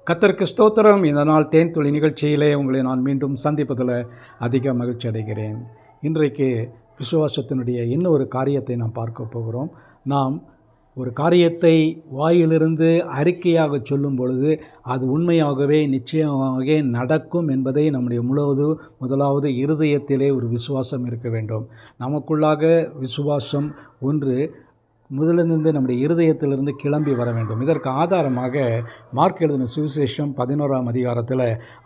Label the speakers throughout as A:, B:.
A: கர்த்தருக்கு ஸ்தோத்திரம். இந்த நாள் தேன் துளி நிகழ்ச்சியிலே உங்களை நான் மீண்டும் சந்திப்பதில் அதிக மகிழ்ச்சி அடைகிறேன். இன்றைக்கு விசுவாசத்தினுடைய இன்னொரு காரியத்தை நாம் பார்க்க போகிறோம். நாம் ஒரு காரியத்தை வாயிலிருந்து அறிக்கையாக சொல்லும் பொழுது அது உண்மையாகவே நிச்சயமாக நடக்கும் என்பதை நம்முடைய முதலாவது இருதயத்திலே ஒரு விசுவாசம் இருக்க வேண்டும். நமக்குள்ளாக விசுவாசம் ஒன்று முதலிருந்து நம்முடைய இருதயத்திலிருந்து கிளம்பி வர வேண்டும். இதற்கு ஆதாரமாக மார்க் எழுதின சுவிசேஷம் 11ஆம் அதிகாரத்தில்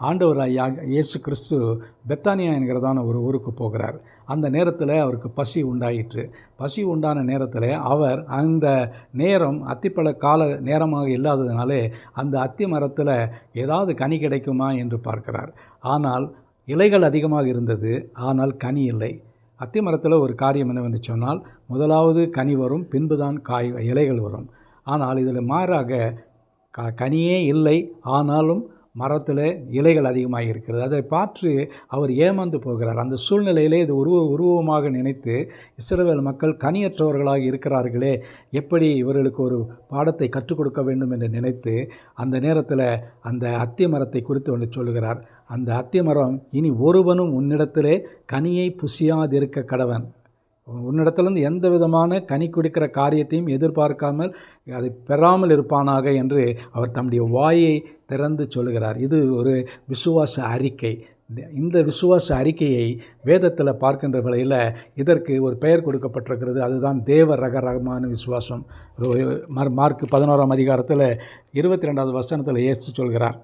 A: ஆண்டவராகிய இயேசு கிறிஸ்து பெத்தானியா என்கிறதான ஒரு ஊருக்கு போகிறார். அந்த நேரத்தில் அவருக்கு பசி உண்டாயிற்று. பசி உண்டான நேரத்தில் அவர் அந்த நேரம் அத்திப்பழ கால நேரமாக இல்லாததினாலே அந்த அத்தி மரத்தில் ஏதாவது கனி கிடைக்குமா என்று பார்க்கிறார். ஆனால் இலைகள் அதிகமாக இருந்தது, ஆனால் கனி இல்லை. அத்தி மரத்தில் ஒரு காரியம் என்னவென்று சொன்னால், முதலாவது கனி வரும், பின்புதான் இலைகள் வரும். ஆனால் இதில் மாறாக கனியே இல்லை, ஆனாலும் மரத்தில் இலைகள் அதிகமாக இருக்கிறது. அதை பார்த்து அவர் ஏமாந்து போகிறார். அந்த சூழ்நிலையிலே இது உருவமாக நினைத்து, இஸ்ரவேல் மக்கள் கனியற்றவர்களாக இருக்கிறார்களே, எப்படி இவர்களுக்கு ஒரு பாடத்தை கற்றுக் கொடுக்க வேண்டும் என்று நினைத்து அந்த நேரத்தில் அந்த அத்தி மரத்தை குறித்து ஒன்று சொல்லுகிறார். அந்த அத்தி மரம், இனி ஒருவனும் உன்னிடத்திலே கனியை புசியாதிருக்க கடவன். உன்னிடத்திலிருந்து எந்த விதமான கனி கொடுக்கிற காரியத்தையும் எதிர்பார்க்காமல் அதை பெறாமல் இருப்பானாக என்று அவர் தம்முடைய வாயை திறந்து சொல்லுகிறார். இது ஒரு விசுவாச அறிக்கை. இந்த விசுவாச அறிக்கையை வேதத்தில் பார்க்கின்ற வேளையில் இதற்கு ஒரு பெயர் கொடுக்கப்பட்டிருக்கிறது. அதுதான் தேவ ரகமான விசுவாசம். மார்க் 11ஆம் அதிகாரத்தில் 22வது வசனத்தில் இயேசு சொல்கிறார்.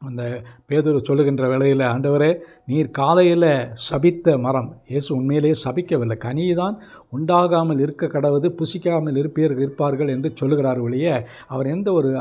A: அந்த பேதுரு சொல்லுகின்ற வேளையில், ஆண்டவரே, நீர் காலையில் சபித்த மரம், இயேசு உண்மையிலேயே சபிக்கவில்லை, கனி தான் உண்டாகாமல் இருக்க கடவுது, புசிக்காமல் இருப்பார்கள் என்று சொல்லுகிறார் ஒழிய அவர் எந்த ஒரு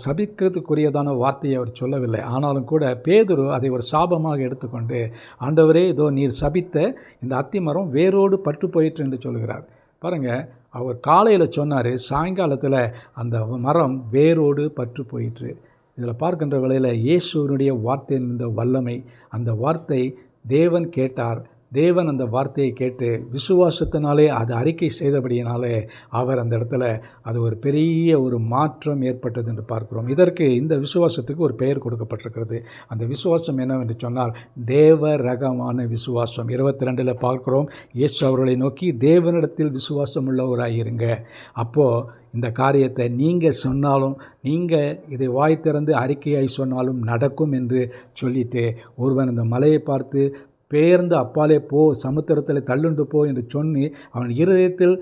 A: சபிக்கிறதுக்குரியதான வார்த்தையை அவர் சொல்லவில்லை. ஆனாலும் கூட பேதுரு அதை ஒரு சாபமாக எடுத்துக்கொண்டு, ஆண்டவரே, இதோ நீர் சபித்த இந்த அத்தி மரம் வேரோடு பட்டு போயிற்று என்று சொல்லுகிறார். பாருங்கள், அவர் காலையில் சொன்னார், சாயங்காலத்தில் அந்த மரம் வேரோடு பட்டு போயிற்று. இதில் பார்க்கின்ற வேளையில் இயேசுவினுடைய வார்த்தையின் இந்த வல்லமை, அந்த வார்த்தை தேவன் கேட்டார். தேவன் அந்த வார்த்தையை கேட்டு விசுவாசத்தினாலே அது அறிக்கை செய்தபடியினாலே அவர் அந்த இடத்துல அது ஒரு பெரிய ஒரு மாற்றம் ஏற்பட்டது என்று பார்க்கிறோம். இதற்கு, இந்த விசுவாசத்துக்கு ஒரு பெயர் கொடுக்கப்பட்டிருக்கிறது. அந்த விசுவாசம் என்னவென்று சொன்னால் தேவ ரகமான விசுவாசம். 22 பார்க்கிறோம், இயேசு அவர்களை நோக்கி, தேவனிடத்தில் விசுவாசம் உள்ளவராயிருங்க, அப்போது இந்த காரியத்தை நீங்கள் சொன்னாலும், நீங்கள் இதை வாய் திறந்து அறிக்கையாய் சொன்னாலும் நடக்கும் என்று சொல்லிட்டு, ஒருவன் இந்த மலையை பார்த்து பெயர்ந்து அப்பாலே போ, சமுத்திரத்தில் தள்ளுண்டு போ என்று சொல்லி அவன் இருதயத்தில்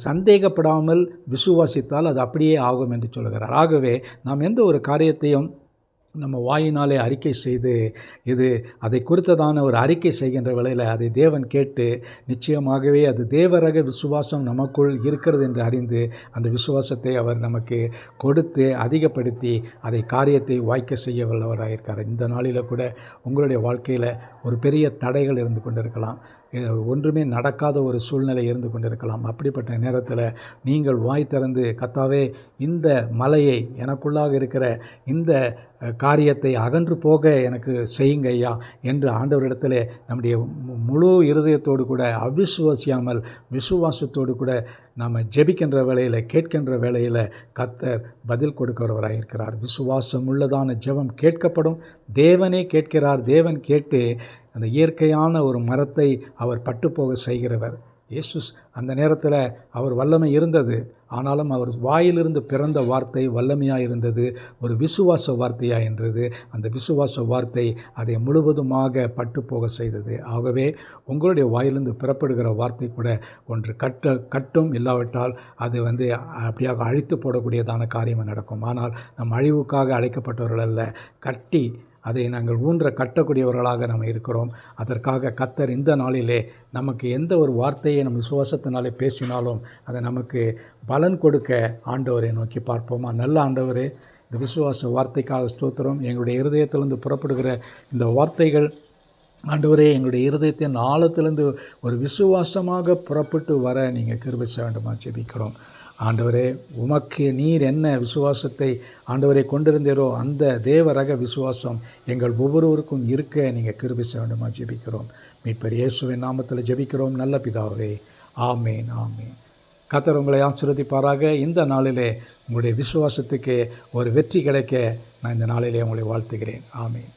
A: சந்தேகப்படாமல் விசுவாசித்தால் அது அப்படியே ஆகும் என்று சொல்கிறார். ஆகவே நாம் எந்த ஒரு காரியத்தையும் நம்ம வாயினாலே அறிக்கை செய்து அதை குறித்ததான ஒரு அறிக்கை செய்கின்ற வேளையில் அதை தேவன் கேட்டு நிச்சயமாகவே அது தேவரக விசுவாசம் நமக்குள் இருக்கிறது என்று அறிந்து அந்த விசுவாசத்தை அவர் நமக்கு கொடுத்து அதிகப்படுத்தி அதை காரியத்தை வாய்க்க செய்ய வல்லவராயிருக்கார். இந்த நாளில் கூட உங்களுடைய வாழ்க்கையில் ஒரு பெரிய தடைகள் இருந்து கொண்டிருக்கலாம், ஒன்றுமே நடக்காத ஒரு சூழ்நிலை இருந்து கொண்டிருக்கலாம். அப்படிப்பட்ட நேரத்தில் நீங்கள் வாய் திறந்து, கர்த்தாவே, இந்த மலையை, எனக்குள்ளாக இருக்கிற இந்த காரியத்தை அகன்று போக எனக்கு செய்யுங்க ஐயா என்று ஆண்டவரிடத்தில் நம்முடைய முழு இருதயத்தோடு கூட அவிசுவாசியாமல் விசுவாசத்தோடு கூட நாம் ஜெபிக்கின்ற வேளையில், கேட்கின்ற வேளையில் கர்த்தர் பதில் கொடுக்கிறவராக இருக்கிறார். விசுவாசம் உள்ளதான ஜெபம் கேட்கப்படும். தேவனே கேட்கிறார். தேவன் கேட்டு அந்த இயற்கையான ஒரு மரத்தை அவர் பட்டுப்போக செய்கிறவர். இயேசு அந்த நேரத்தில் அவர் வல்லமை இருந்தது, ஆனாலும் அவர் வாயிலிருந்து பிறந்த வார்த்தை வல்லமையாக இருந்தது, ஒரு விசுவாச வார்த்தையாக இருந்தது. அந்த விசுவாச வார்த்தை அதை முழுவதுமாக பட்டுப்போக செய்தது. ஆகவே உங்களுடைய வாயிலிருந்து பிறப்படுகிற வார்த்தை கூட ஒன்று கட்டும், இல்லாவிட்டால் அது அப்படியாக அழித்து போடக்கூடியதான காரியம் நடக்கும். ஆனால் நம் அழிவுக்காக அழைக்கப்பட்டவர்கள் அல்ல, கட்டி அதை நாங்கள் கட்டக்கூடியவர்களாக நம்ம இருக்கிறோம். அதற்காக கர்த்தர் இந்த நாளிலே நமக்கு எந்த ஒரு வார்த்தையை நம்ம விசுவாசத்தினாலே பேசினாலும் அதை நமக்கு பலன் கொடுக்க ஆண்டவரை நோக்கி பார்ப்போமா. நல்ல ஆண்டவரே, இந்த விசுவாச வார்த்தைக்காக ஸ்தோத்திரம். எங்களுடைய இருதயத்திலிருந்து புறப்படுகிற இந்த வார்த்தைகள் ஆண்டவரே, எங்களுடைய இருதயத்தின் ஆழத்திலிருந்து ஒரு விசுவாசமாக புறப்பட்டு வர நீங்கள் கிருபை செய்ய வேண்டுமா ஜெபிக்கிறோம். ஆண்டவரே, உமக்கு நீர் என்ன விசுவாசத்தை ஆண்டவரை கொண்டிருந்தீரோ அந்த தேவ ரக விசுவாசம் எங்கள் ஒவ்வொருவருக்கும் இருக்க நீங்கள் கிருபை செய்ய வேண்டுமா ஜெபிக்கிறோம். மீட்பர் இயேசுவின் நாமத்தில் ஜெபிக்கிறோம் நல்ல பிதாவே. ஆமேன், ஆமேன். கர்த்தர் உங்களை ஆசீர்வதிப்பாராக. இந்த நாளிலே உங்களுடைய விசுவாசத்துக்கு ஒரு வெற்றி கிடைக்க நான் இந்த நாளிலே உங்களை வாழ்த்துகிறேன். ஆமென்.